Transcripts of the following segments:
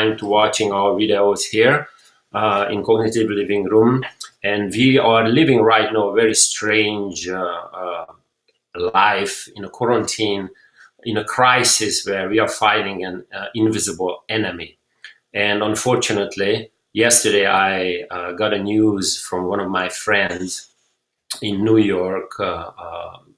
time to watching our videos here in Cognitive Living Room. And we are living right now a very strange life in a quarantine, in a crisis where we are fighting an invisible enemy. And unfortunately, yesterday I got a news from one of my friends in New York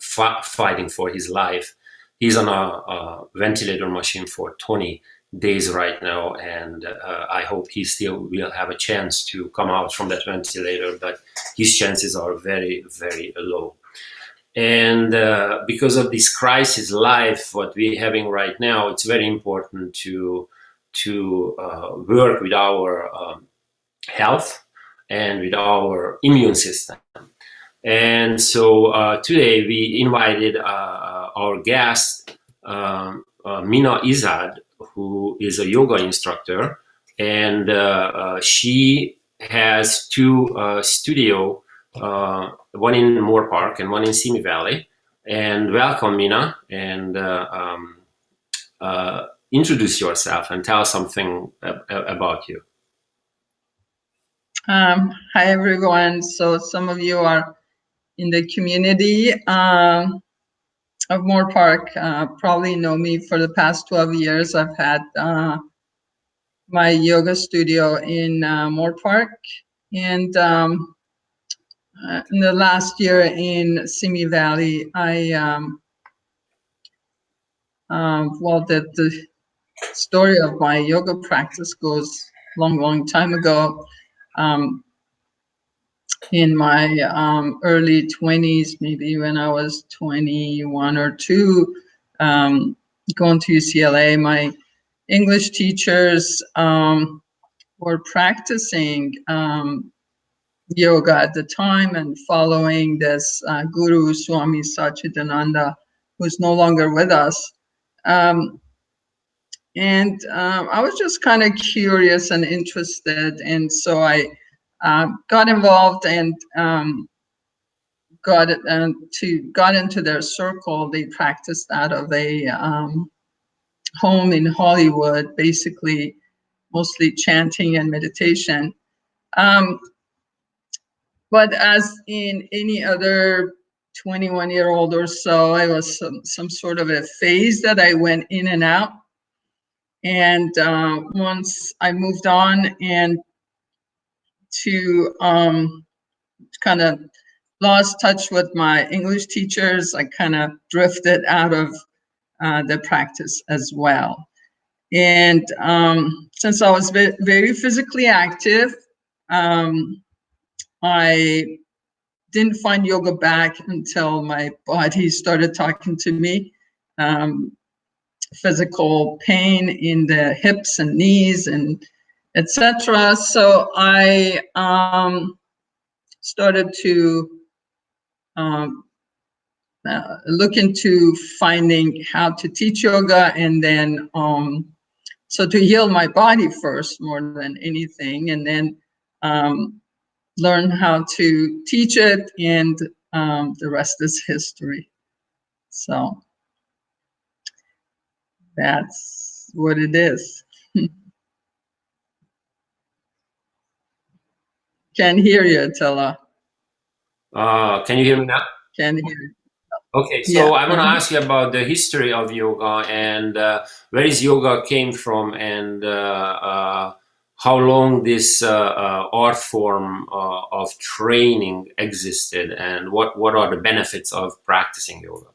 fighting for his life. He's on a ventilator machine for 20 days right now, and I hope he still will have a chance to come out from that ventilator, but his chances are very, very low. And because of this crisis life, what we're having right now, it's very important to work with our health and with our immune system. And so today we invited our guest, Mina Izad, who is a yoga instructor, and she has two studios, one in Moore Park and one in Simi Valley. And welcome, Mina, and introduce yourself and tell us something about you. Hi, everyone. So some of you are in the community of Moore Park, probably know me for the past 12 years. I've had my yoga studio in Moore Park, and in the last year in Simi Valley, I well, the story of my yoga practice goes long time ago. In my early 20s, maybe when I was 21 or 2, going to UCLA, my English teachers were practicing yoga at the time and following this guru, Swami Satchidananda, who's no longer with us. And I was just kind of curious and interested, and so I got involved and got into their circle. They practiced out of a home in Hollywood, basically mostly chanting and meditation. But as in any other 21-year-old or so, I was some sort of a phase that I went in and out. And once I moved on and to kind of lost touch with my English teachers, I kind of drifted out of the practice as well. And since I was very physically active, I didn't find yoga back until my body started talking to me. Physical pain in the hips and knees and etc. So I started to look into finding how to teach yoga, and then so to heal my body first more than anything, and then learn how to teach it, and the rest is history. So that's what it is. Can't hear you, Attila. Can you hear me now? Can't hear you. Okay, so I want to ask you about the history of yoga and where is yoga came from, and how long this art form of training existed, and what are the benefits of practicing yoga?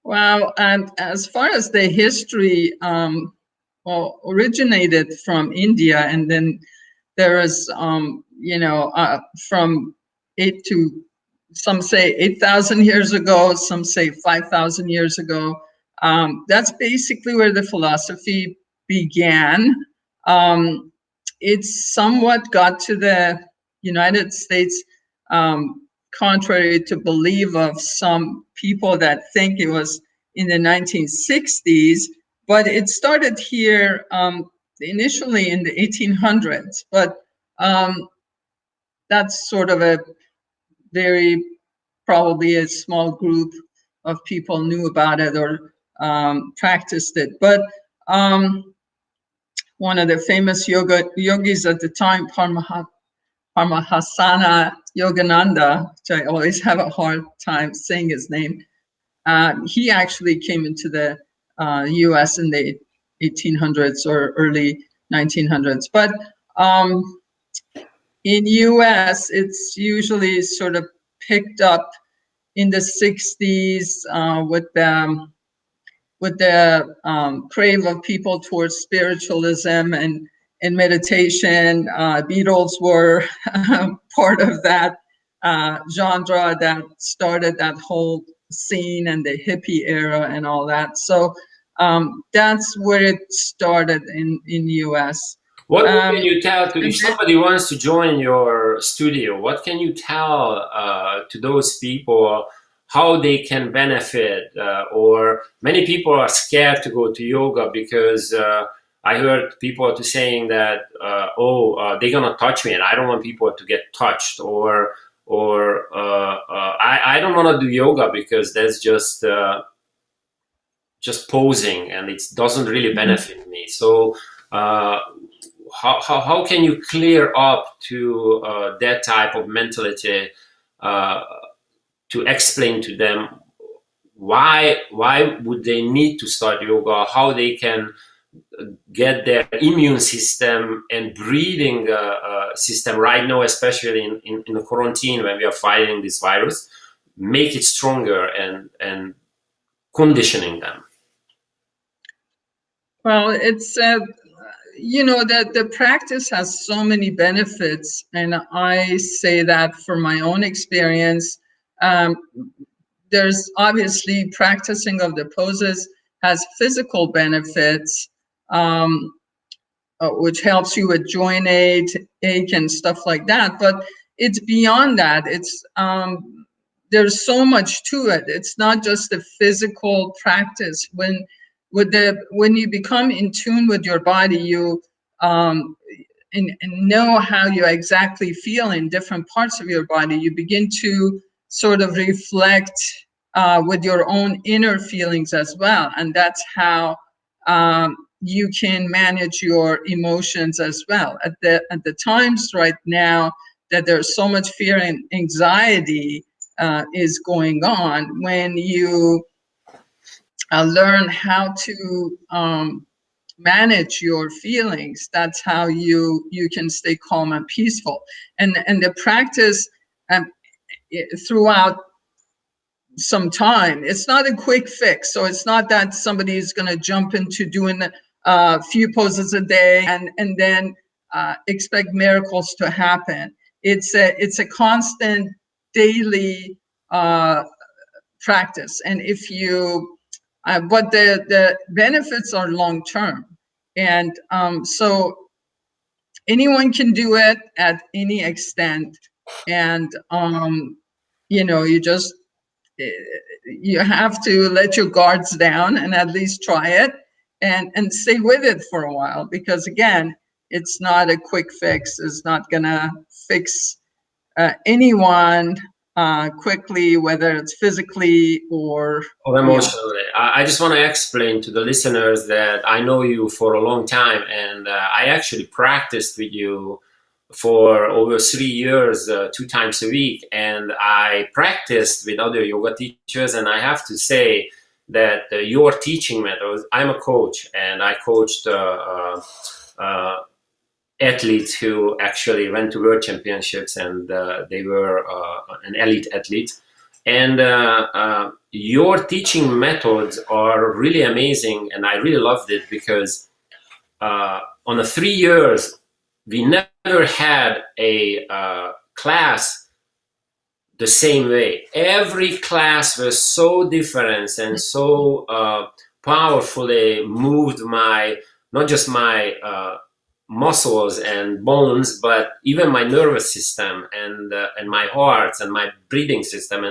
Well, as far as the history, well, originated from India, and then there is, from some say 8,000 years ago, some say 5,000 years ago. That's basically where the philosophy began. It's somewhat got to the United States, contrary to belief of some people that think it was in the 1960s, but it started here initially in the 1800s. But that's sort of a very, probably a small group of people knew about it or practiced it. But one of the famous yogis at the time, Paramahansa Yogananda, which I always have a hard time saying his name. He actually came into the U.S. in the 1800s or early 1900s. But in U.S., it's usually sort of picked up in the 60s with the crave of people towards spiritualism and meditation. Beatles were part of that genre that started that whole scene, and the hippie era and all that. So that's where it started in US. What can you tell to, if And then, somebody wants to join your studio, what can you tell to those people how they can benefit? Or many people are scared to go to yoga because I heard people to saying that, they're gonna touch me, and I don't want people to get touched, or I don't want to do yoga because that's just posing and it doesn't really benefit me. So how can you clear up to that type of mentality, to explain to them why would they need to start yoga, how they can get their immune system and breathing system right now, especially in the quarantine when we are fighting this virus, make it stronger and conditioning them? well, it's that the practice has so many benefits, and I say that from my own experience. There's obviously practicing of the poses has physical benefits, which helps you with joint ache and stuff like that. But it's beyond that. It's there's so much to it. It's not just the physical practice. When you become in tune with your body, you and know how you exactly feel in different parts of your body, you begin to sort of reflect with your own inner feelings as well, and that's how you can manage your emotions as well. At the times right now that there's so much fear and anxiety is going on, when you learn how to manage your feelings, that's how you can stay calm and peaceful. And the practice throughout some time, it's not a quick fix. So it's not that somebody is going to jump into doing a few poses a day and then expect miracles to happen. It's a constant daily practice. And if you but the benefits are long term, and so anyone can do it at any extent. And you just you have to let your guards down and at least try it and stay with it for a while, because again, it's not a quick fix. It's not gonna fix anyone quickly, whether it's physically or emotionally. I just want to explain to the listeners that I know you for a long time, and I actually practiced with you for over 3 years, 2 times a week, and I practiced with other yoga teachers, and I have to say that your teaching methods, I'm a coach, and I coached athletes who actually went to world championships, and they were an elite athlete. And your teaching methods are really amazing, and I really loved it because on the 3 years, we never had a class the same way. Every class was so different and so powerfully moved not just my muscles and bones, but even my nervous system and my heart and my breathing system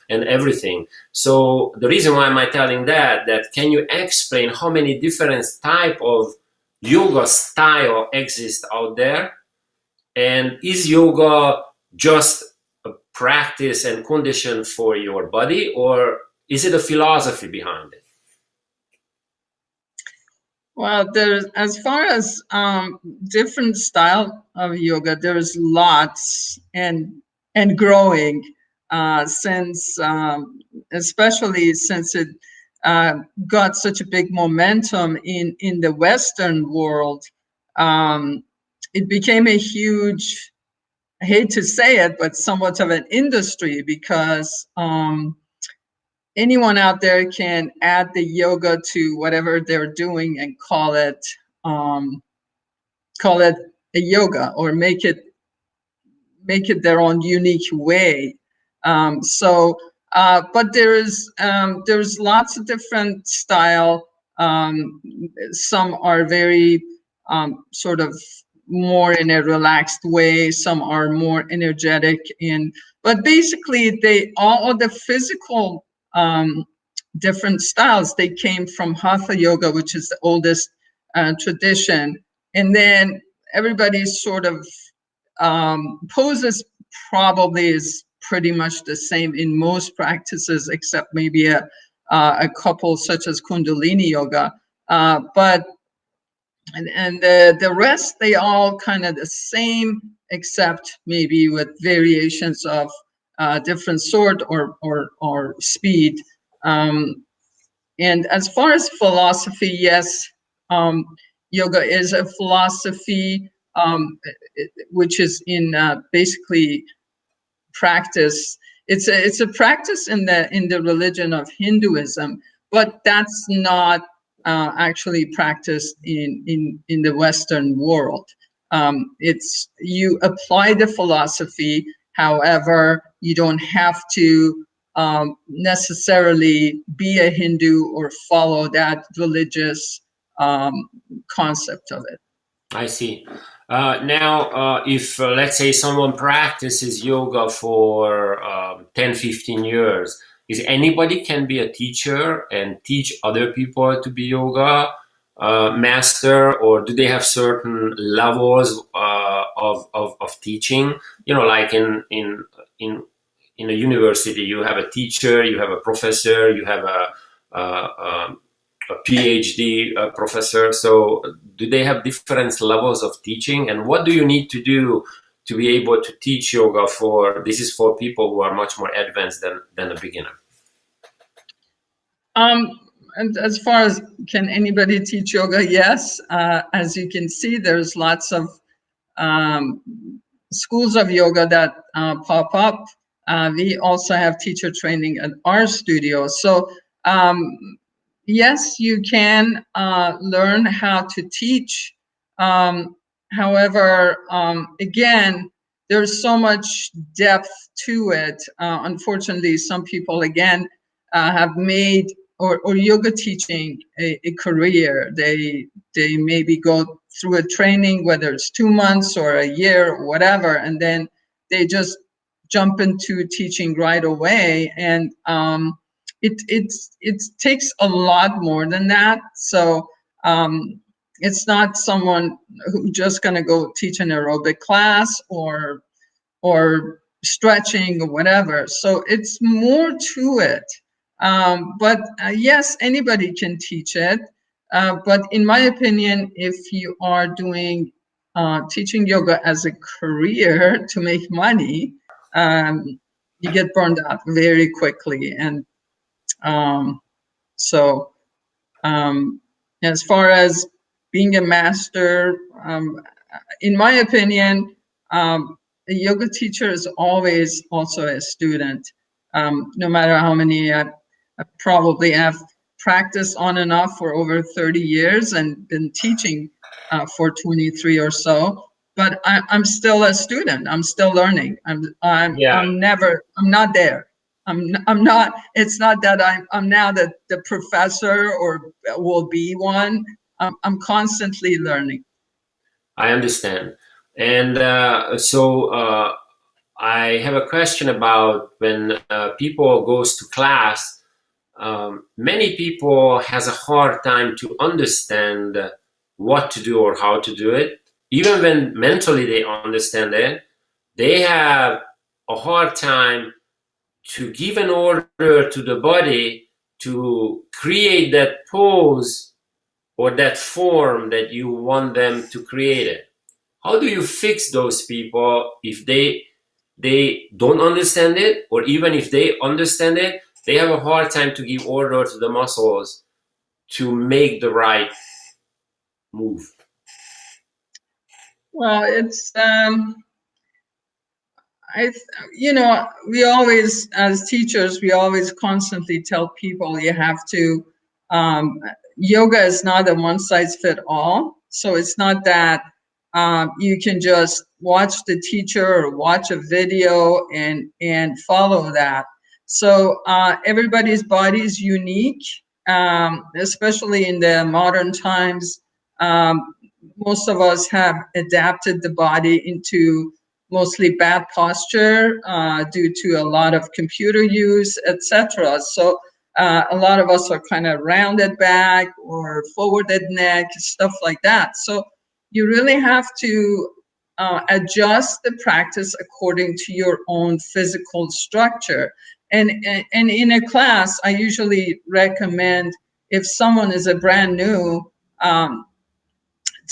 and everything. So the reason why am I telling that can you explain how many different type of yoga style exist out there, and is yoga just a practice and condition for your body, or is it a philosophy behind it? Well, there's, as far as different style of yoga, there's lots and growing since especially since it got such a big momentum in the Western world. Um, it became a huge, I hate to say it, but somewhat of an industry, because anyone out there can add the yoga to whatever they're doing and um, call it a yoga, or make it their own unique way. But there's lots of different style. Um, some are very sort of more in a relaxed way. Some are more energetic. But basically, they all the physical different styles, they came from Hatha yoga, which is the oldest tradition, and then everybody's sort of poses probably is pretty much the same in most practices, except maybe a couple such as Kundalini yoga. But the rest, they all kind of the same, except maybe with variations of different sort or speed. Um, and as far as philosophy, yes, um, yoga is a philosophy, which is in basically practice. It's a practice in the religion of Hinduism, but that's not actually practiced in the Western world. It's, you apply the philosophy, however, you don't have to necessarily be a Hindu or follow that religious concept of it. I see. Now, if let's say someone practices yoga for 10, 15 years, is anybody can be a teacher and teach other people to be yoga master, or do they have certain levels of teaching? You know, like in in a university, you have a teacher, you have a professor, you have a PhD professor. So, do they have different levels of teaching? And what do you need to do to be able to teach yoga for? This is for people who are much more advanced than a beginner. And as far as can anybody teach yoga? Yes. As you can see, there's lots of um, schools of yoga that pop up. We also have teacher training at our studio. So um, yes, you can learn how to teach. However, again, there's so much depth to it. Unfortunately, some people, again, have made or yoga teaching a career. They maybe go through a training, whether it's 2 months or a year or whatever, and then they just jump into teaching right away. And it takes a lot more than that. So it's not someone who's just going to go teach an aerobic class or stretching or whatever. So it's more to it. But yes, anybody can teach it. But in my opinion, if you are doing teaching yoga as a career to make money, you get burned out very quickly. And so, as far as being a master, in my opinion, a yoga teacher is always also a student. No matter how many, I probably have practiced on and off for over 30 years and been teaching for 23 or so. But I'm still a student. I'm still learning. Yeah, I'm not there. I'm not. It's not that I'm now the professor or will be one. I'm constantly learning. I understand. And I have a question about when people goes to class. Many people has a hard time to understand what to do or how to do it. Even when mentally they understand it, they have a hard time to give an order to the body to create that pose or that form that you want them to create it. How do you fix those people if they don't understand it, or even if they understand it, they have a hard time to give order to the muscles to make the right move? Well, it's we always, as teachers, we always constantly tell people you have to, yoga is not a one size fit all. So it's not that you can just watch the teacher or watch a video and follow that. So everybody's body is unique, especially in the modern times. Most of us have adapted the body into mostly bad posture due to a lot of computer use, etc. So a lot of us are kind of rounded back or forwarded neck, stuff like that. So you really have to adjust the practice according to your own physical structure. And in a class, I usually recommend, if someone is a brand new,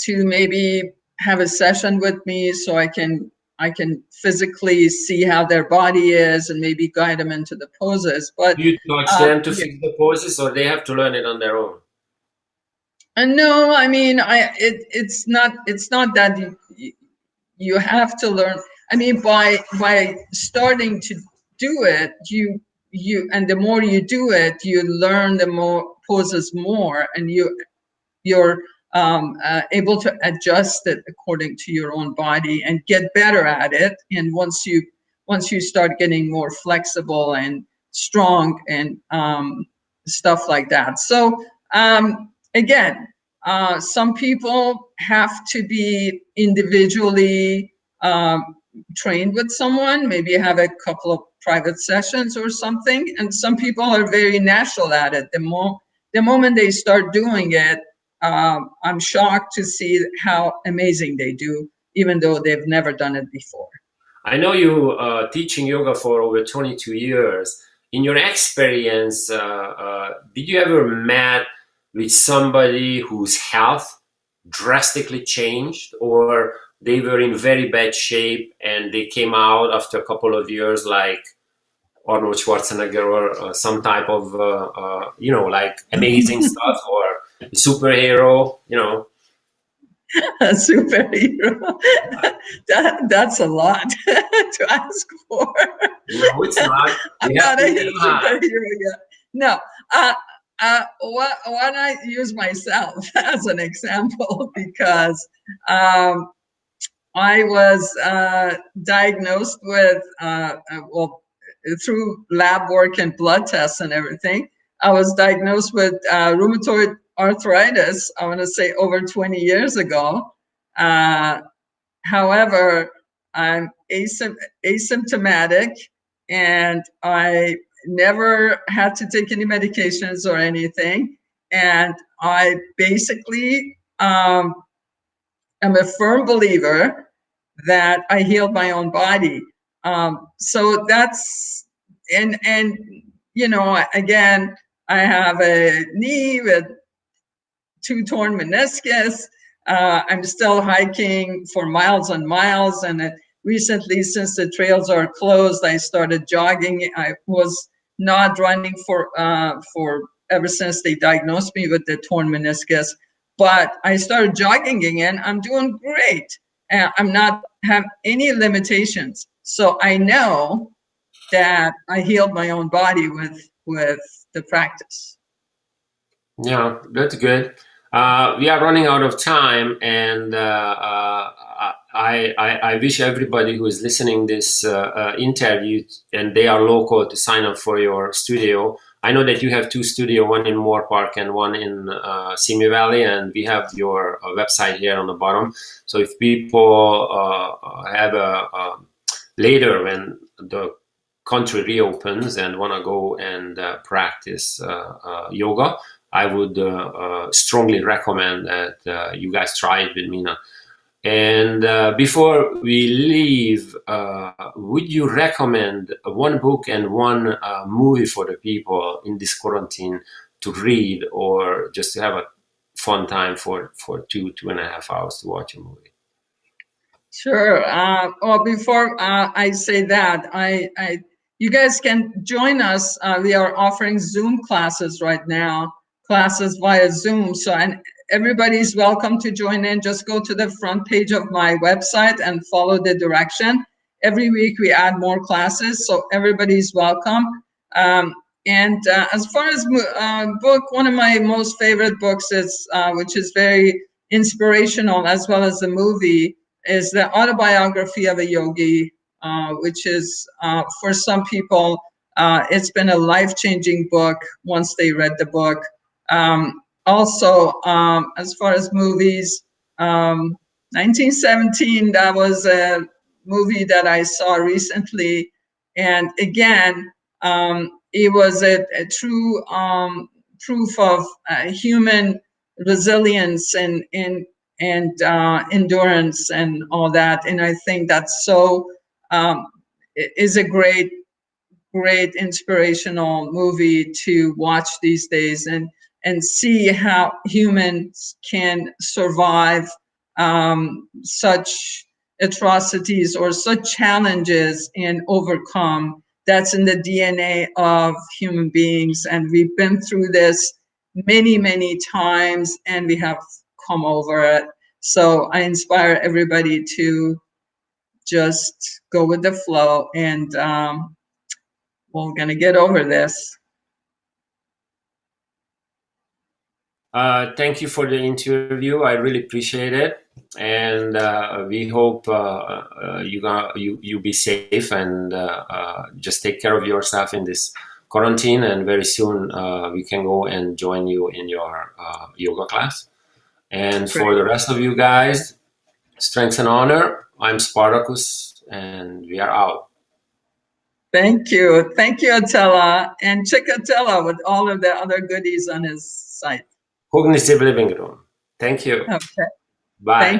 to maybe have a session with me so I can physically see how their body is and maybe guide them into the poses. But Do you touch them to yeah. fix the poses, or they have to learn it on their own? And no, I mean, it's not that you have to learn. I mean, by starting to do it, and the more you do it, you learn the more poses more, and you're able to adjust it according to your own body and get better at it. And once you start getting more flexible and strong and stuff like that. So again, some people have to be individually trained with someone, maybe have a couple of private sessions or something. And some people are very natural at it. The moment they start doing it, I'm shocked to see how amazing they do, even though they've never done it before. I know you teaching yoga for over 22 years. In your experience, did you ever met with somebody whose health drastically changed, or they were in very bad shape and they came out after a couple of years, like Arnold Schwarzenegger, or some type of like amazing stuff, or superhero, A superhero. That's a lot to ask for. No, it's not. I'm You have not to a aim high. superhero yet. No. Why don't I use myself as an example? Because I was diagnosed with, well, through lab work and blood tests and everything, I was diagnosed with rheumatoid arthritis, I want to say over 20 years ago. However, I'm asymptomatic, and I never had to take any medications or anything. And I basically am a firm believer that I healed my own body. So that's, and again, I have a knee with 2 torn meniscus. I'm still hiking for miles and miles, and recently, since the trails are closed, I started jogging. I was not running for ever since they diagnosed me with the torn meniscus, but I started jogging again. I'm doing great. I'm not have any limitations, so I know that I healed my own body with the practice. Yeah, that's good. We are running out of time, and I wish everybody who is listening this interview and they are local to sign up for your studio. I know that you have 2 studios, one in Moore Park and one in Simi Valley, and we have your website here on the bottom. So if people have later, when the country reopens and want to go and practice yoga, I would strongly recommend that you guys try it with Mina. And before we leave, would you recommend one book and one movie for the people in this quarantine to read, or just to have a fun time for 2.5 hours to watch a movie. Sure. Well, before I say that, you guys can join us. We are offering Zoom classes right now, classes via Zoom. So, and everybody's welcome to join in. Just go to the front page of my website and follow the direction. Every week we add more classes, so everybody's welcome. And as far as book, one of my most favorite books is, which is very inspirational, as well as the movie, is the autobiography of a yogi, which is, for some people, it's been a life-changing book once they read the book. Also, as far as movies, 1917, that was a movie that I saw recently. And again, it was a true proof of human resilience and endurance and all that. And I think that's so is a great inspirational movie to watch these days, and see how humans can survive such atrocities or such challenges and overcome. That's in the DNA of human beings, and we've been through this many times, and we have come over it. So I inspire everybody to just go with the flow, and we're gonna get over this. Thank you for the interview. I really appreciate it, and we hope you be safe and just take care of yourself in this quarantine. And very soon we can go and join you in your yoga class. And for the rest of you guys, strength and honor. I'm Spartacus, and we are out. Thank you, Attila, and check Attila with all of the other goodies on his site. Cognitive Living Room. Thank you. Okay. Bye. Thank you.